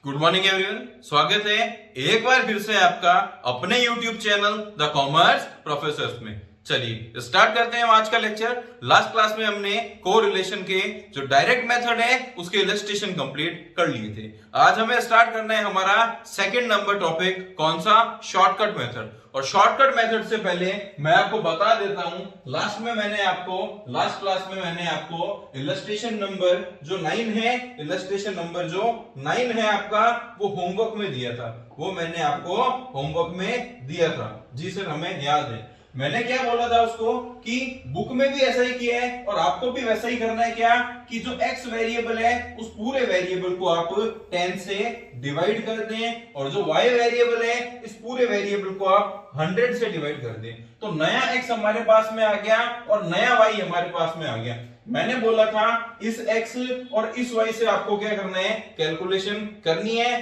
Good morning everyone, स्वागत है एक बार फिर से आपका अपने YouTube channel the commerce professors में। चलिए स्टार्ट करते हैं आज का लेक्चर। लास्ट क्लास में हमने कोरिलेशन के जो डायरेक्ट मेथड है उसके इलस्ट्रेशन कंप्लीट कर लिए थे। आज हमें स्टार्ट करना है हमारा सेकंड नंबर टॉपिक, कौन सा? Shortcut method. और शॉर्टकट मेथड से पहले मैं आपको बता देता हूं, लास्ट क्लास में मैंने आपको इलस्ट्रेशन नंबर जो 9 है, इलस्ट्रेशन नंबर जो 9 है आपका, वो होमवर्क में दिया था। वो मैंने आपको होमवर्क में दिया था। जी सर, हमें याद है। मैंने क्या बोला था उसको कि बुक में भी ऐसा ही किया है और आपको भी वैसा ही करना है। क्या कि जो x वेरिएबल है उस पूरे वेरिएबल को आप 10 से डिवाइड कर दें और जो y वेरिएबल है इस पूरे वेरिएबल को आप 100 से डिवाइड कर दें। तो नया x हमारे पास में आ गया और नया y हमारे पास में आ गया। मैंने बोला था इस x और इस y से आपको क्या करना है, कैलकुलेशन करनी है,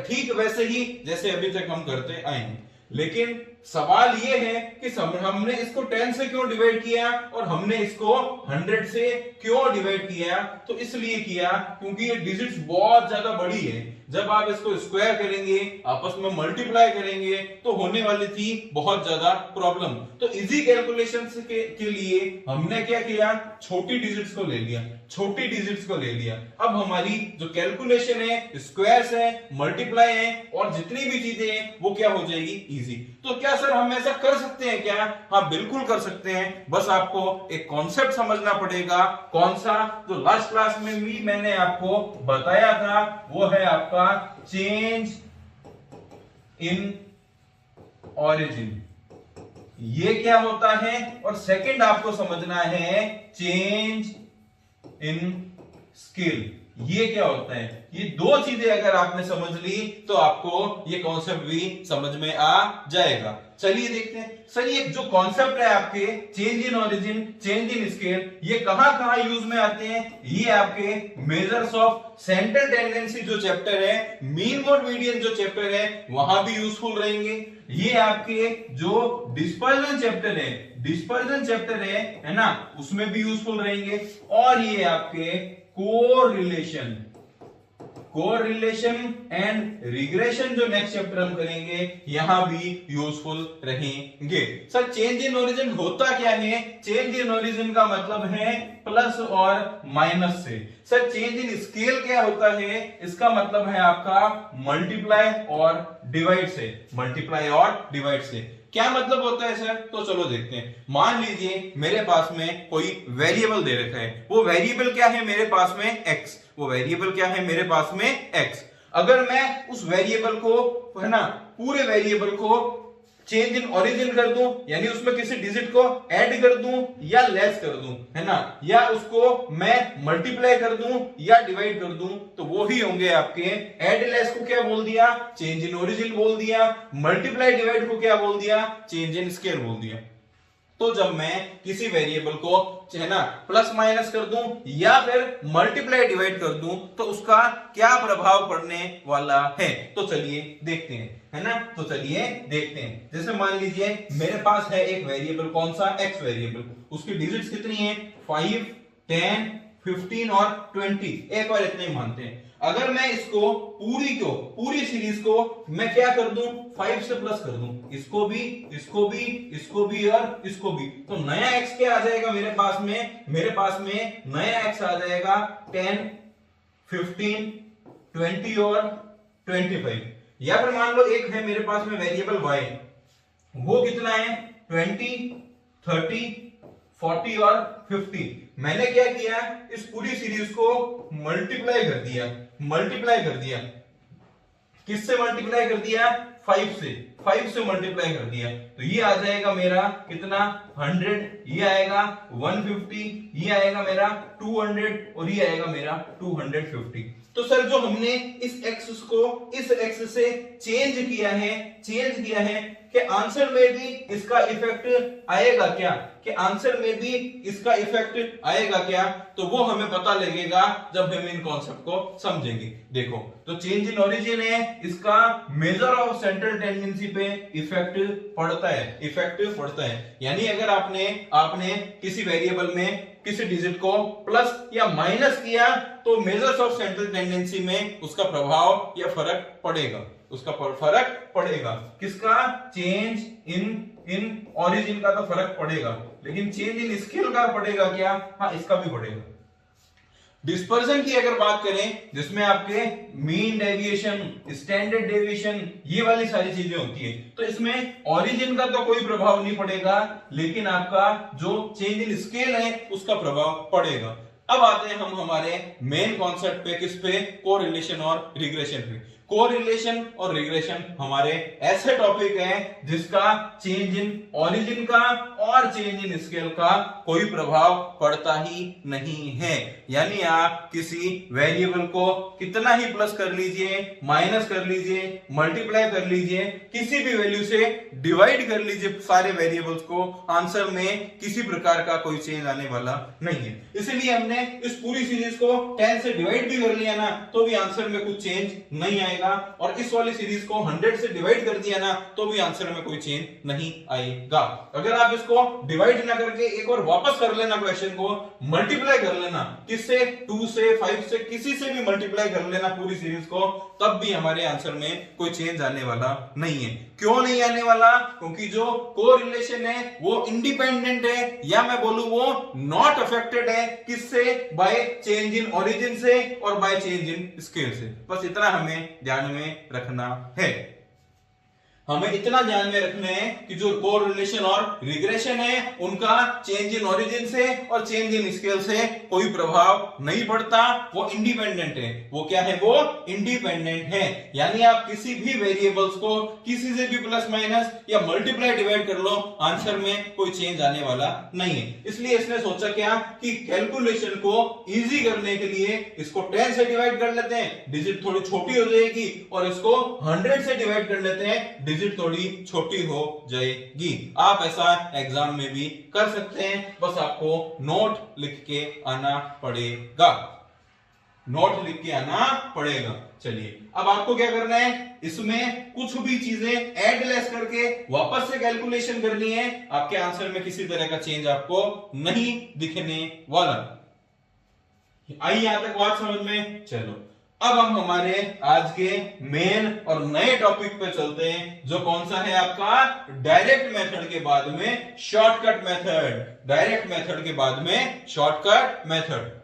ठीक वैसे ही जैसे अभी तक हम करते आए हैं। लेकिन सवाल ये है कि हमने इसको 10 से क्यों डिवाइड किया और हमने इसको 100 से क्यों डिवाइड किया? तो इसलिए किया क्योंकि ये डिजिट्स बहुत ज्यादा बड़ी है। जब आप इसको स्क्वायर करेंगे, आपस में मल्टीप्लाई करेंगे, तो होने वाली थी बहुत ज्यादा प्रॉब्लम। तो इजी कैलकुलेशन के लिए हमने क्या किया, छोटी डिजिट्स को ले लिया। अब हमारी जो कैलकुलेशन है, स्क्वायर्स है, मल्टीप्लाई है और जितनी भी चीजें हैं वो क्या हो जाएगी, इजी। तो क्या सर हम ऐसा कर सकते हैं क्या? हाँ, बिल्कुल कर सकते हैं। बस आपको एक कॉन्सेप्ट समझना पड़ेगा। कौन सा? जो लास्ट क्लास में भी मैंने आपको बताया था, वो है आपका चेंज इन ओरिजिन। ये क्या होता है? और सेकंड आपको समझना है चेंज इन स्केल। ये क्या होता है? ये दो चीजें अगर आपने समझ ली तो आपको ये कॉन्सेप्ट भी समझ में आ जाएगा। चलिए देखते हैं। सर ये जो कॉन्सेप्ट है आपके change in origin, change in scale, ये कहां यूज में आते हैं? ये आपके मेजर्स ऑफ सेंट्रल टेंडेंसी जो चैप्टर है, मीन मोड मीडियन जो चैप्टर है, वहां भी यूजफुल रहेंगे। ये आपके जो डिस्पर्जन चैप्टर है ना, उसमें भी यूजफुल रहेंगे। और ये आपके कोरिलेशन एंड रिग्रेशन जो नेक्स्ट चैप्टर हम करेंगे, यहां भी यूजफुल रहेंगे। सर चेंज इन ओरिजिन होता क्या है? चेंज इन ओरिजिन का मतलब है प्लस और माइनस से। सर चेंज इन स्केल क्या होता है? इसका मतलब है आपका मल्टीप्लाई और डिवाइड से। क्या मतलब होता है सर? तो चलो देखते हैं। मान लीजिए मेरे पास में कोई वेरिएबल दे रखा है। वो वेरिएबल क्या है मेरे पास में? x। अगर मैं उस वेरिएबल को, है ना, पूरे वेरिएबल को चेंज इन ओरिजिन कर दूं, यानी उसमें किसी डिजिट को ऐड कर दूं या लेस कर दूं, है ना, या उसको मैं मल्टीप्लाई कर दूं या डिवाइड कर दूं, तो वो ही होंगे आपके। ऐड लेस को क्या बोल दिया? चेंज इन ओरिजिन बोल दिया। मल्टीप्लाई डिवाइड को क्या बोल दिया? चेंज इन स्केल बोल दिया। तो जब मैं किसी वेरिएबल को, है ना, प्लस माइनस कर दूं या फिर मल्टीप्लाई डिवाइड कर दूं, तो उसका क्या प्रभाव पड़ने वाला है? तो चलिए देखते हैं, है ना। तो चलिए देखते हैं। जैसे मान लीजिए मेरे पास है एक वेरिएबल, कौन सा? x variable. उसकी डिजिट्स कितनी है? 5, 10, 15 और 20। एक बार इतने ही मानते हैं। अगर मैं इसको पूरी सीरीज को मैं क्या कर दूं? 5 से प्लस कर दूं, इसको भी और इसको भी। तो नया x क्या आ जाएगा मेरे पास में नया x आ जाएगा 10, 15, 20 और 25। या फिर मान लो एक है मेरे पास में वेरिएबल y, वो कितना है? 20, 30, 40 और 50। मैंने क्या किया? इस पूरी सीरीज को मल्टीप्लाई कर दिया। किससे मल्टीप्लाई कर दिया? 5 से मल्टीप्लाई कर दिया। तो ये आ जाएगा मेरा कितना? 100, ये आएगा 150, ये आएगा मेरा 200 और ये आएगा मेरा 250। तो सर जो हमने इस x को इस x से चेंज किया है कि आंसर में भी इसका इफेक्ट आएगा क्या? तो वो हमें पता लगेगा जब हम इन कॉन्सेप्ट को समझेंगे। देखो, तो चेंज इन ओरिजिन है, इसका मेजर ऑफ सेंट्रल टेंडेंसी पे इफेक्ट पड़ता है यानी अगर आपने किसी वेरिएबल में किसी डिजिट को प्लस या माइनस किया तो मेजर्स ऑफ सेंट्रल टेंडेंसी में उसका प्रभाव या फर्क पड़ेगा। किसका? चेंज इन ओरिजिन का तो फर्क पड़ेगा, लेकिन चेंज इन स्केल का पड़ेगा क्या? हाँ, इसका भी पड़ेगा। डिस्पर्जन की अगर बात करें जिसमें आपके मीन डेविएशन, स्टैंडर्ड डेविएशन, ये वाली सारी चीजें होती है, तो इसमें ओरिजिन का तो कोई प्रभाव नहीं पड़ेगा, लेकिन आपका जो चेंज इन स्केल है उसका प्रभाव पड़ेगा। अब आते हैं हम हमारे मेन कॉन्सेप्ट पे, किस पे? कोरिलेशन और रिग्रेशन पे। कोरिलेशन और रिग्रेशन हमारे ऐसे टॉपिक हैं जिसका चेंज इन ओरिजिन का और चेंज इन स्केल का कोई प्रभाव पड़ता ही नहीं है। यानी आप किसी वेरिएबल को कितना ही प्लस कर लीजिए, माइनस कर लीजिए, मल्टीप्लाई कर लीजिए, किसी भी वैल्यू से डिवाइड कर लीजिए सारे वेरिएबल्स को, आंसर में किसी प्रकार का कोई चेंज आने वाला नहीं है। इसलिए हमने इस पूरी सीरीज को 10 से डिवाइड भी कर लिया ना तो भी आंसर में कुछ चेंज नहीं आएगा, और इस वाली सीरीज को 100 से डिवाइड कर दिया ना तो भी आंसर में कोई चेंज नहीं आएगा। अगर आप इसको डिवाइड ना करके एक और वापस कर लेना, क्वेश्चन को मल्टीप्लाई कर लेना, किससे? 2 से, 5 से, किसी से भी मल्टीप्लाई कर लेना पूरी सीरीज को, तब भी हमारे आंसर में कोई चेंज आने वाला नहीं है। क्यों नहीं आने वाला? क्योंकि जो कोरिलेशन है वो इंडिपेंडेंट है, या मैं बोलूं वो नॉट अफेक्टेड है। किससे? बाय चेंज इन ओरिजिन से और बाय चेंज इन स्केल से। बस इतना हमें ध्यान में रखना है। हमें इतना ध्यान में रखना है कि जो कोरिलेशन और रिग्रेशन है उनका चेंज इन ओरिजिन से और चेंज इन स्केल से कोई प्रभाव नहीं पड़ता, वो इंडिपेंडेंट है। वो क्या है? वो इंडिपेंडेंट है। यानी आप किसी भी वेरिएबल्स को किसी से भी प्लस माइनस या मल्टीप्लाई डिवाइड कर लो, आंसर में कोई चेंज आने वाला नहीं है। इसलिए इसने सोचा क्या कि कैलकुलेशन को इजी करने के लिए इसको 10 से डिवाइड कर लेते हैं, डिजिट थोड़ी छोटी हो जाएगी, और इसको 100 से डिवाइड कर लेते हैं, डिजिट थोड़ी छोटी हो जाएगी। आप ऐसा एग्जाम में भी कर सकते हैं, बस आपको नोट लिख के आना पड़ेगा। चलिए, अब आपको क्या करना है? इसमें कुछ भी चीजें ऐड लेस करके वापस से कैलकुलेशन करनी है। आपके आंसर में किसी तरह का चेंज आपको नहीं दिखने वाला। आई यहां तक बात समझ में? चलो, अब हम हमारे आज के मेन और नए टॉपिक पे चलते हैं, जो कौन सा है आपका? डायरेक्ट मेथड के बाद में शॉर्टकट मेथड। डायरेक्ट मेथड के बाद में शॉर्टकट मेथड।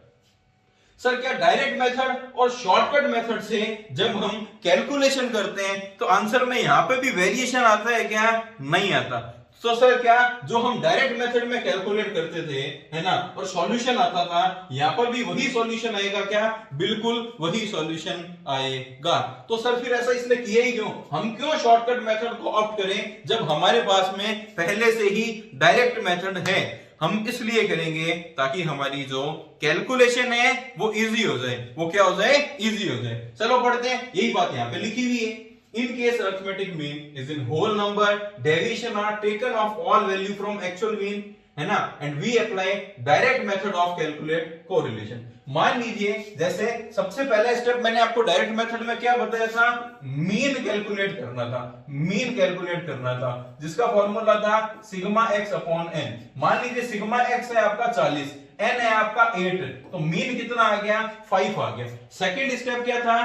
सर, क्या डायरेक्ट मेथड और शॉर्टकट मेथड से जब हम कैलकुलेशन करते हैं तो आंसर में यहां पे भी वेरिएशन आता है क्या? नहीं आता। तो सर, क्या जो हम डायरेक्ट मेथड में कैलकुलेट करते थे, है ना, और सॉल्यूशन आता था, यहां पर भी वही सॉल्यूशन आएगा क्या? बिल्कुल वही सॉल्यूशन आएगा। तो सर फिर ऐसा इसने किया ही क्यों? हम क्यों शॉर्टकट मेथड को ऑप्ट करें जब हमारे पास में पहले से ही डायरेक्ट मेथड है? हम इसलिए करेंगे ताकि हमारी जो कैलकुलेशन है वो इजी हो जाए। वो क्या हो जाए? इजी हो जाए। चलो पढ़ते हैं, यही बात यहां पे लिखी हुई है। In case arithmetic mean is in whole number, deviation are taken of all value from actual mean, है ना, and we apply direct method of calculate correlation। मान लीजिए जैसे सबसे पहला स्टेप मैंने आपको डायरेक्ट मेथड में क्या बताया था? मीन कैलकुलेट करना था, जिसका फॉर्मूला था सिग्मा एक्स अपॉन एन। मान लीजिए सिग्मा एक्स है आपका 40, एन है आपका 8, तो मीन कितना आ गया? 5 आ गया। सेकेंड स्टेप क्या था?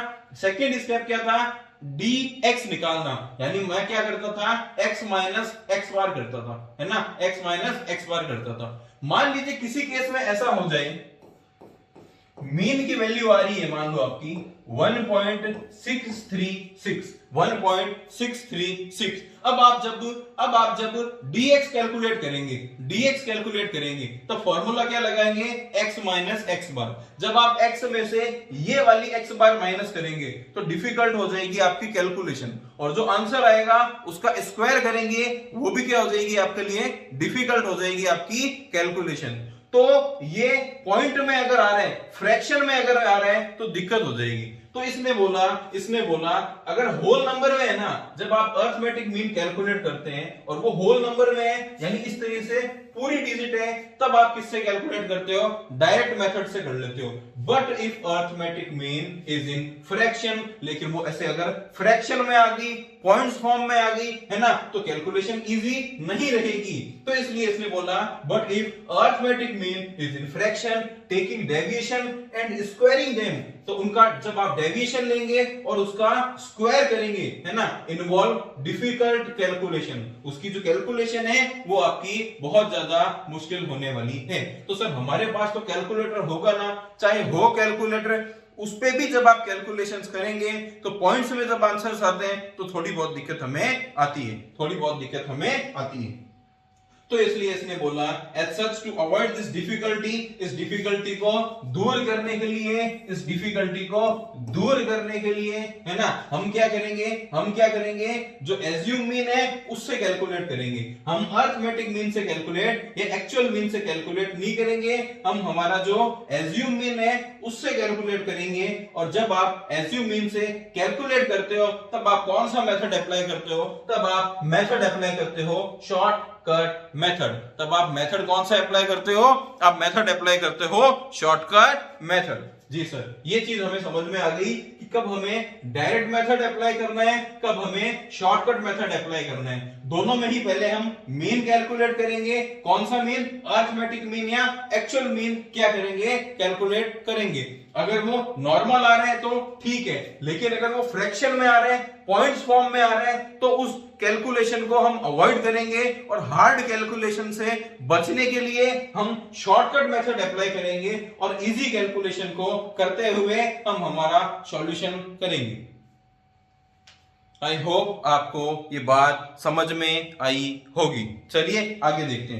dx निकालना, यानी मैं क्या करता था? x माइनस एक्स बार करता था, है ना, x माइनस एक्स बार करता था। मान लीजिए किसी केस में ऐसा हो जाए, मीन की वैल्यू आ रही है मान लो आपकी 1.636। अब आप जब dx कैलकुलेट करेंगे तो फॉर्मूला क्या लगाएंगे? x माइनस एक्स बार। जब आप x में से ये वाली x बार माइनस करेंगे तो डिफिकल्ट हो जाएगी आपकी कैलकुलेशन, और जो आंसर आएगा उसका स्क्वायर करेंगे, वो भी क्या हो जाएगी आपके लिए? डिफिकल्ट हो जाएगी आपकी कैलकुलेशन। तो ये पॉइंट में अगर आ रहा है, फ्रैक्शन में अगर आ रहा है तो दिक्कत हो जाएगी। तो इसने बोला अगर होल नंबर में है ना, जब आप अरिथमेटिक मीन कैलकुलेट करते हैं और वो होल नंबर में है, यानी इस तरीके से पूरी डिजिट है, तब आप किससे कैलकुलेट करते हो? डायरेक्ट मेथड से कर लेते हो। But if arithmetic mean is in fraction, लेकिन वो ऐसे अगर फ्रैक्शन में आ गई पॉइंट्स फॉर्म में आ गई है ना, तो कैलकुलेशन इजी नहीं रहेगी। तो इसलिए इसने बोला but if arithmetic mean is in fraction taking deviation and squaring them, तो उनका जब आप डेविएशन लेंगे और उसका स्क्वायर करेंगे है ना, इन्वॉल्व डिफिकल्ट कैलकुलेशन, उसकी जो कैलकुलेशन है वो आपकी बहुत ज्यादा मुश्किल होने वाली है। तो सर हमारे पास तो कैलकुलेटर होगा ना, चाहे हो कैलकुलेटर, उस पे भी जब आप कैलकुलेशंस करेंगे तो पॉइंट्स में जब आंसर्स आते हैं तो थोड़ी बहुत दिक्कत हमें आती है, थोड़ी बहुत दिक्कत हमें आती है। तो इसलिए इसने बोला as such to avoid this difficulty, इस डिफिकल्टी को दूर करने के लिए, इस डिफिकल्टी को दूर करने के लिए है ना, हम क्या करेंगे जो एज्यूम मीन है उससे कैलकुलेट करेंगे। हम अरिथमेटिक मीन से कैलकुलेट या एक्चुअल मीन से कैलकुलेट नहीं करेंगे, हम हमारा जो एज्यूम मीन है उससे कैलकुलेट करेंगे। और जब आप एज्यूम मीन से कैलकुलेट करते हो तब आप कौन सा मेथड अप्लाई करते हो, तब आप मेथड अप्लाई करते हो शॉर्ट कट मेथड। तब आप मेथड कौन सा अप्लाई करते हो, आप मेथड अप्लाई करते हो शॉर्टकट मेथड। जी सर, ये चीज हमें समझ में आ गई कि कब हमें डायरेक्ट मेथड अप्लाई करना है, कब हमें शॉर्टकट मेथड अप्लाई करना है। दोनों में ही पहले हम मीन कैलकुलेट करेंगे, कौन सा मीन, अरिथमेटिक मीन या एक्चुअल मीन क्या करेंगे, कैलकुलेट करेंगे। अगर वो नॉर्मल आ रहे हैं तो ठीक है, लेकिन अगर वो फ्रैक्शन में आ रहे हैं, पॉइंट्स फॉर्म में आ रहे हैं, तो उस कैलकुलेशन को हम अवॉइड करेंगे और हार्ड कैलकुलेशन से बचने के लिए हम शॉर्टकट मेथड अप्लाई करेंगे और इजी कैलकुलेशन को करते हुए हम हमारा सॉल्यूशन करेंगे। आई होप आपको ये बात समझ में आई होगी। चलिए आगे देखते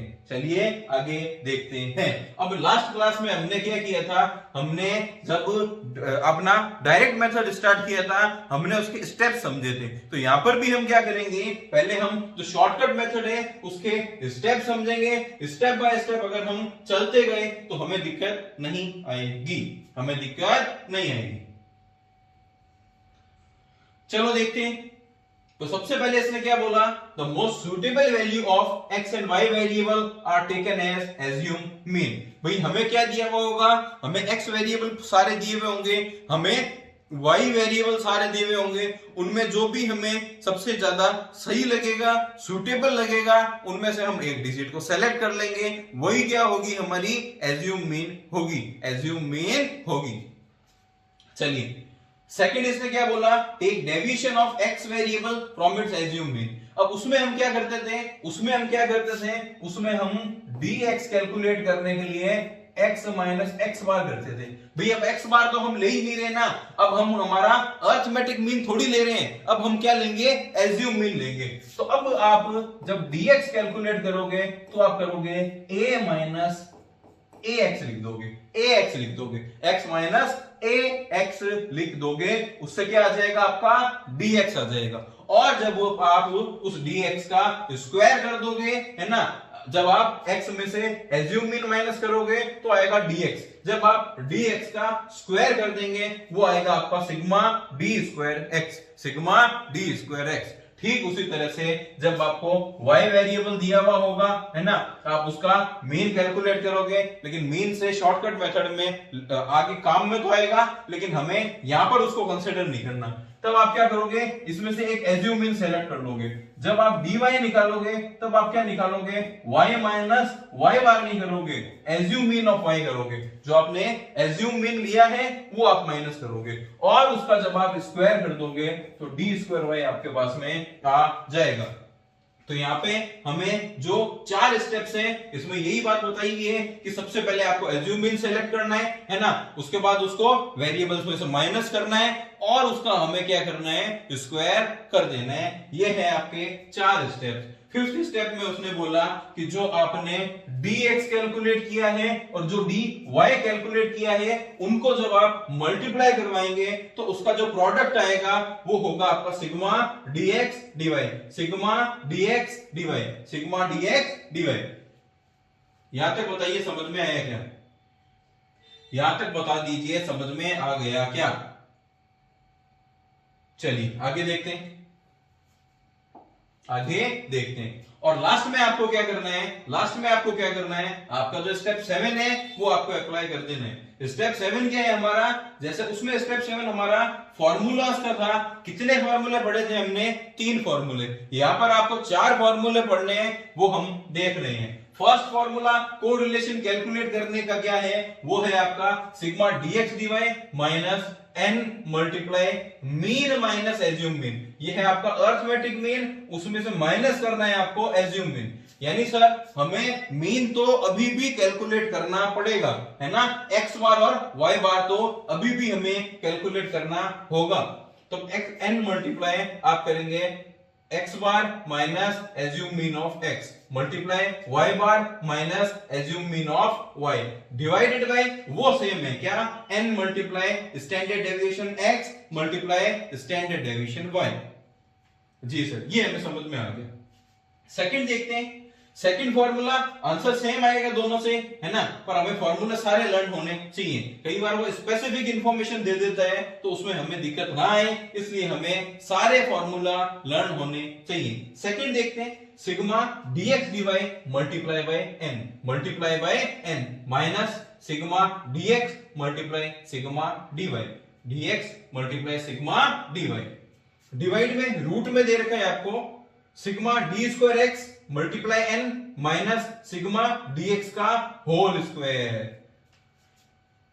हैं। अब लास्ट क्लास में हमने क्या किया था, हमने जब अपना डायरेक्ट मेथड स्टार्ट किया था हमने उसके स्टेप समझे थे। तो यहां पर भी हम क्या करेंगे, पहले हम जो शॉर्टकट मेथड है उसके स्टेप समझेंगे। स्टेप बाय स्टेप अगर हम चलते गए तो हमें दिक्कत नहीं आएगी। चलो देखते हैं। तो सबसे पहले इसने क्या बोला, the most suitable value of X and Y variable are taken as assume mean. भाई हमें क्या दिया हुआ होगा, हमें एक्स वेरिएबल सारे दिए हुए होंगे, हमें वाई वेरिएबल सारे दिए हुए होंगे, उनमें जो भी हमें सबसे ज्यादा सही लगेगा, सुटेबल लगेगा, उनमें से हम एक डिजिट को सेलेक्ट कर लेंगे। वही क्या होगी, हमारी एज्यूम मीन होगी। चलिए सेकंड इसने क्या बोला, take deviation of X variable from its assume mean. अब उसमें हम क्या करते थे, उसमें हम dx कैलकुलेट करने के लिए x माइनस एक्स बार करते थे। भाई अब x बार तो हम ले ही नहीं रहे ना, अब हम हमारा अरिथमेटिक मीन थोड़ी ले रहे हैं, अब हम क्या लेंगे, एज्यूम मीन लेंगे। तो अब आप जब dx कैलकुलेट करोगे तो आप करोगे a माइनस ax लिख दोगे, x माइनस ax लिख दोगे, उससे क्या आ जाएगा, आपका dx आ जाएगा। और जब आप उस dx का स्क्वायर कर दोगे है ना, जब आप x में से एज्यूम मीन माइनस करोगे तो आएगा dx, जब आप dx का स्क्वायर कर देंगे वो आएगा आपका सिग्मा d स्क्वायर x। ठीक उसी तरह से जब आपको y वेरिएबल दिया हुआ होगा है ना, आप उसका मीन कैलकुलेट करोगे, लेकिन मीन से शॉर्टकट मेथड में आगे काम में तो आएगा, लेकिन हमें यहां पर उसको कंसीडर नहीं करना। तब आप क्या करोगे, इसमें से एक एज्यूम मीन सेलेक्ट कर लोगे। जब आप dy निकालोगे तब आप क्या निकालोगे, y माइनस y बार नहीं करोगे, एज्यूम मीन ऑफ y करोगे। जो आपने एज्यूम मीन लिया है वो आप माइनस करोगे और उसका जब आप स्क्वायर कर दोगे तो d स्क्वायर y आपके पास में आ जाएगा। तो यहाँ पे हमें जो 4 स्टेप्स हैं इसमें यही बात बताई गई है कि सबसे पहले आपको एज्यूम मीन सेलेक्ट करना है ना, उसके बाद उसको वेरिएबल्स में से माइनस करना है और उसका हमें क्या करना है, स्क्वायर कर देना है। ये है आपके 4 स्टेप्स। 5th स्टेप में उसने बोला कि जो आपने dx कैलकुलेट किया है और जो dy कैलकुलेट किया है उनको जब आप मल्टीप्लाई करवाएंगे तो उसका जो प्रोडक्ट आएगा वो होगा आपका सिग्मा dx dy। यहां तक बताइए समझ में आया क्या, यहां तक बता दीजिए समझ में आ गया क्या। चलिए आगे देखते हैं। और लास्ट में आपको क्या करना है, आपका जो स्टेप 7 है वो आपको अप्लाई कर देना है। स्टेप 7 क्या है हमारा, जैसे उसमें स्टेप 7 हमारा फॉर्मूलाज का था। कितने फॉर्मूले पढ़े थे हमने, 3 फॉर्मूले। यहां पर आपको 4 फॉर्मूले पढ़ने हैं, वो हम देख रहे हैं। फर्स्ट फॉर्मूला कोरिलेशन कैलकुलेट करने का क्या है, वो है आपका sigma dx dy minus n multiply mean minus assume mean. ये है आपका अर्थमेटिक मीन, उसमें से माइनस करना है आपको एज्यूम मीन। यानी सर हमें मीन तो अभी भी कैलकुलेट करना पड़ेगा, है ना। एक्स बार और वाई बार तो अभी भी हमें कैलकुलेट करना होगा। तो एक्स एन मल्टीप्लाई आप करेंगे x bar minus assume mean of x multiply y bar minus assume mean of y divided by वो सेम है क्या, n multiply standard deviation x multiply standard deviation y. जी sir, ये हमें समझ में आ गया। सेकंड देखते हैं। सेकंड फॉर्मूला आंसर सेम आएगा दोनों से, है ना, पर हमें फॉर्मूला सारे लर्न होने चाहिए। कई बार वो स्पेसिफिक इंफॉर्मेशन दे देता है तो उसमें हमें दिक्कत ना आए, इसलिए हमें सारे फॉर्मूला लर्न होने चाहिए। सेकंड देखते हैं, sigma dx dy multiply by n minus sigma dx multiply sigma dy dx multiply sigma dy। Divide में रूट में दे रखा है आपको sigma D square X multiply N minus sigma dx का whole square.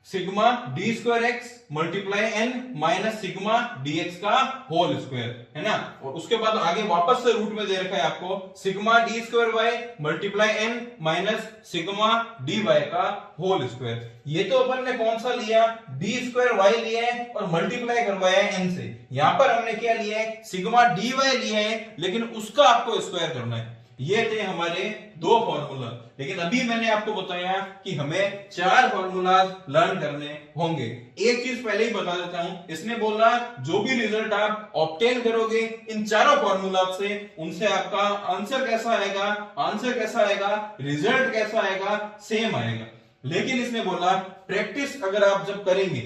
Sigma D square X multiply N minus sigma dx का whole square, है ना। और उसके बाद आगे वापस से रूट में दे रखा है आपको sigma D square Y multiply N minus sigma dy का होल स्क्वायर। ये तो अपन ने कौन सा लिया, डी स्क्वायर वाई लिया है और मल्टीप्लाई करवाया है एन से। यहां पर हमने क्या लिया है, सिग्मा dy लिया है, लेकिन उसका आपको स्क्वायर करना है। ये थे हमारे 2 फॉर्मूला, लेकिन अभी मैंने आपको बताया कि हमें 4 फॉर्मूला लर्न करने होंगे। एक चीज पहले ही बता देता हूं, इसने बोला जो भी रिजल्ट आप ऑब्टेन करोगे इन चारों फॉर्मूला से, उनसे आपका आंसर कैसा आएगा, रिजल्ट कैसा आएगा, सेम आएगा। लेकिन इसने बोला प्रैक्टिस अगर आप जब करेंगे,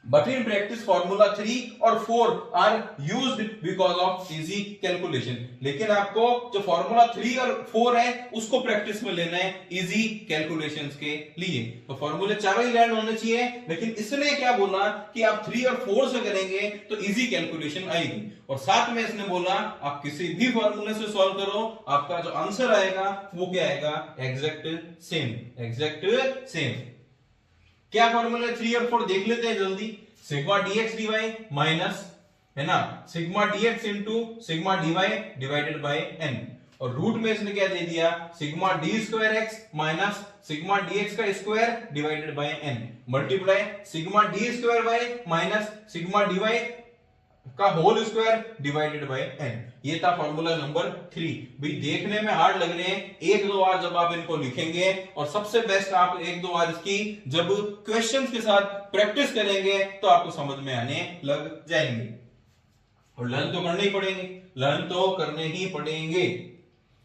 but in practice formula 3 और 4 are used because of easy calculation। लेकिन आपको जो फॉर्मूला 3 और 4 है उसको प्रैक्टिस में लेना है इजी कैलकुलेशंस के लिए। तो फॉर्मूले चारों ही लर्न होने चाहिए, लेकिन इसने क्या बोला कि आप 3 और 4 से करेंगे तो इजी कैलकुलेशन आएगी। और साथ में इसने बोला आप किसी भी फॉर्मूले से सॉल्व करो, आपका जो आंसर आएगा वो क्या आएगा, एग्जैक्ट सेम। क्या फॉर्मूला 3 और 4 देख लेते हैं जल्दी। सिग्मा dx dy माइनस, है ना, sigma dx into sigma dy divided by n। और रूट में इसने क्या दे दिया, sigma d square x minus sigma dx का square divided by n multiply sigma d square y minus sigma dy का whole square divided by n। ये था फॉर्मूला नंबर 3। भाई देखने में हार्ड लग रहे हैं, 1-2 बार जब आप इनको लिखेंगे, और सबसे बेस्ट आप 1-2 बार इसकी जब क्वेश्चंस के साथ प्रैक्टिस करेंगे तो आपको समझ में आने लग जाएंगे। और लर्न तो करने ही पड़ेंगे।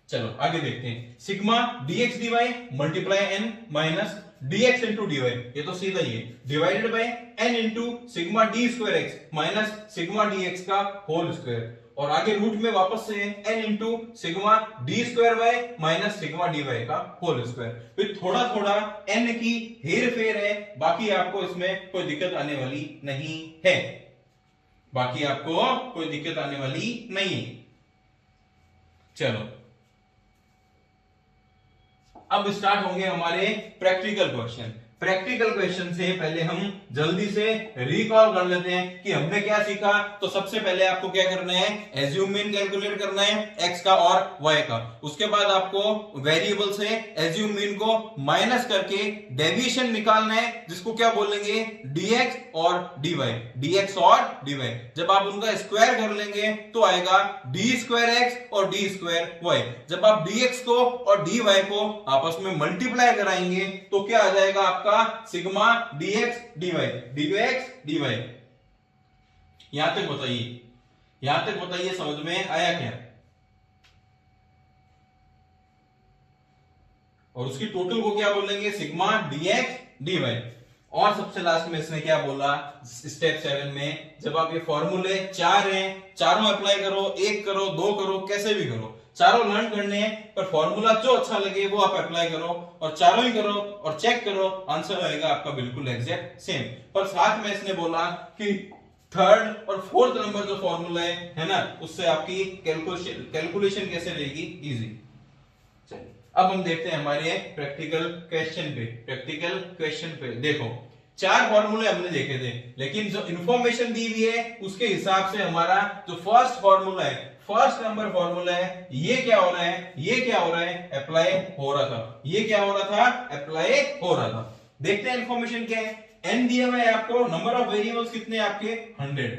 चलो आगे देखते हैं। Sigma dx dy multiply n minus dx into dy, ये तो सीधा ही है, divided by n into sigma d square x minus sigma dx का होल स्क्वायर। और आगे रूट में वापस से n into sigma d square y minus sigma dy का होल स्क्वायर। फिर थोड़ा थोड़ा n की हेर फेर है, बाकी आपको इसमें कोई दिक्कत आने वाली नहीं है, चलो अब स्टार्ट होंगे हमारे प्रैक्टिकल क्वेश्चन से पहले हम जल्दी से रिकॉल कर लेते हैं कि हमने क्या सीखा। तो सबसे पहले आपको क्या करना है, एज्यूम मीन कैलकुलेट करना है x का और y का। उसके बाद आपको वेरिएबल से एज्यूम मीन को माइनस करके डेविएशन निकालना है, जिसको क्या बोलेंगे, dx और dy। जब आप उनका स्क्वायर कर लेंगे तो आएगा d स्क्वायर x और d स्क्वायर y। जब आप dx को और dy को आपस में मल्टीप्लाई कराएंगे तो क्या आ जाएगा आपका सिग्मा dx dy। यहां तक बताइए समझ में आया क्या। और उसकी टोटल को क्या बोलेंगे, सिग्मा dx dy। और सबसे लास्ट में इसने क्या बोला, स्टेप 7 में जब आप ये फॉर्मूले 4 हैं, चारों अप्लाई करो, 1 करो, 2 करो, कैसे भी करो, चारों लर्न करने हैं, पर फॉर्मूला जो अच्छा लगे वो आप अप्लाई करो और चारों ही करो और चेक करो, आंसर होएगा आपका बिल्कुल एग्जैक्ट सेम। पर साथ में इसने बोला कि थर्ड और फोर्थ नंबर जो फॉर्मूला है ना, उससे आपकी कैलकुलेशन कैसे रहेगी, इजी। चलिए अब हम देखते हैं हमारे प्रैक्टिकल क्वेश्चन पे। देखो 4 फॉर्मूले हमने देखे थे, लेकिन जो इंफॉर्मेशन दी हुई है उसके हिसाब से हमारा जो फर्स्ट फॉर्मूला है, फर्स्ट नंबर फॉर्मूला है, ये क्या हो रहा है, ये क्या हो रहा है, अप्लाई हो रहा था, ये क्या हो रहा था, अप्लाई हो रहा था। देखते हैं इंफॉर्मेशन क्या है। n दिया हुआ है आपको, नंबर ऑफ वेरिएबल्स कितने आपके 100,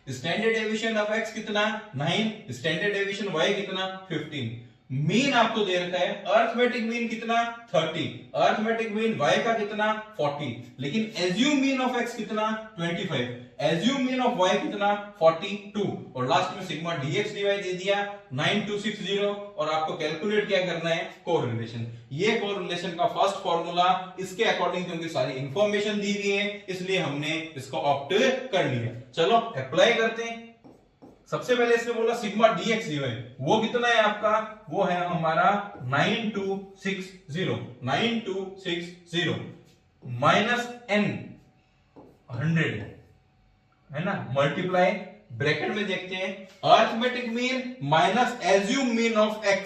स्टैंडर्ड डेविएशन ऑफ x कितना 9, स्टैंडर्ड डेविएशन y कितना 15, मीन आपको दे रखा है, अर्थमेटिक मीन कितना 30, अर्थमेटिक मीन y का कितना 40, लेकिन एज्यूम मीन ऑफ x कितना 25, एज्यूम मीन ऑफ y कितना 42 और लास्ट में सिग्मा dx dy दे दिया 9260 और आपको कैलकुलेट क्या करना है, कोरिलेशन। ये कोरिलेशन का फर्स्ट फॉर्मूला, इसके अकॉर्डिंग क्योंकि सारी इंफॉर्मेशन दी हुई है इसलिए हमने इसको ऑप्ट कर लिया। चलो अप्लाई करते हैं। सबसे पहले इसने बोला सिग्मा dx dy, वो कितना है आपका, वो है हमारा 9260 माइनस n 100 है ना, मल्टीप्लाई ब्रैकेट में देखते हैं arithmetic mean minus assume mean of x,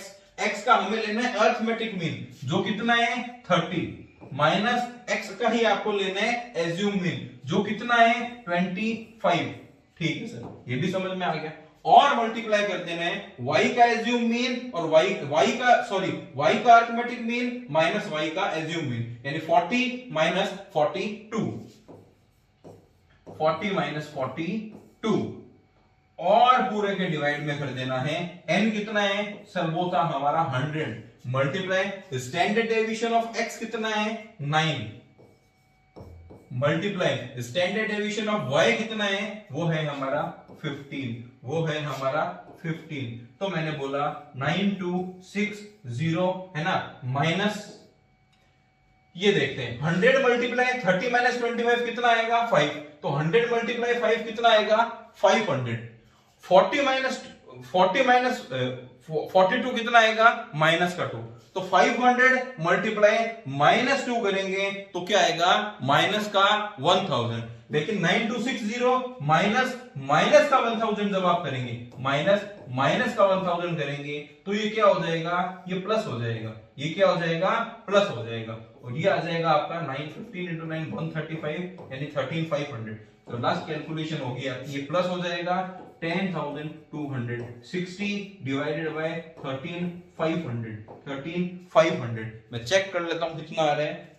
x का हमें लेना है अर्थमेटिक मीन जो कितना है 30 माइनस x का ही आपको लेना है एज्यूम मीन जो कितना है 25। ठीक है सर, ये भी समझ में आ गया। और मल्टीप्लाई कर देना है y का एज्यूम मीन और y का अर्थमेटिक मीन माइनस y का एज्यूम मीन, यानी 40 माइनस 42, 40 माइनस 42 और पूरे के डिवाइड में कर देना है। n कितना है सर, वो था हमारा 100, multiply standard deviation of x कितना है 9, multiply standard deviation of y कितना है, वो है हमारा 15, वो है हमारा 15। तो मैंने बोला 9260 है ना, माइनस ये देखते हैं 100 मल्टीप्लाई 30 माइनस 25 कितना आएगा 5, तो 100 मल्टीप्लाई 5 कितना आएगा 500, 40 माइनस 42 कितना आएगा माइनस का 2, तो 500 मल्टीप्लाई माइनस 2 करेंगे तो क्या आएगा माइनस का 1000, लेकिन 9260 माइनस का 1000 जब आप करेंगे माइनस का 1000 करेंगे तो ये क्या हो जाएगा, ये प्लस हो जाएगा, ये क्या हो जाएगा प्लस हो जाएगा और ये आ जाएगा आपका 915 into 9 135 यानी 13500। तो लास्ट कैलकुलेशन होगी आपकी, ये प्लस हो जाएगा 10260 डिवाइडेड बाय 13500। मैं चेक कर लेता हूं कितना आ रहा है,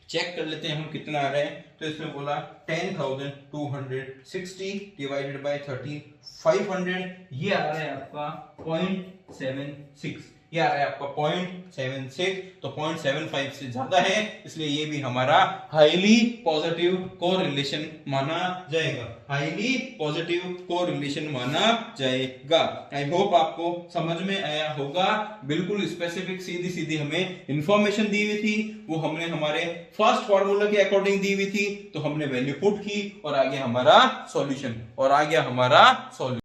चेक कर लेते हैं हम कितना आ रहा है। तो इसमें बोला 10260 डिवाइडेड बाय 13500, ये आ रहा है आपका 0.76, ये आ रहा है आपका 0.76, तो 0.75 से ज्यादा है इसलिए ये भी हमारा हाईली पॉजिटिव कोरिलेशन माना जाएगा, हाईली पॉजिटिव कोरिलेशन माना जाएगा। आई होप आपको समझ में आया होगा। बिल्कुल स्पेसिफिक सीधी सीधी हमें इंफॉर्मेशन दी हुई थी, वो हमने हमारे फर्स्ट फार्मूला के अकॉर्डिंग दी हुई थी, तो हमने वैल्यू पुट की और आ गया हमारा सॉल्यूशन,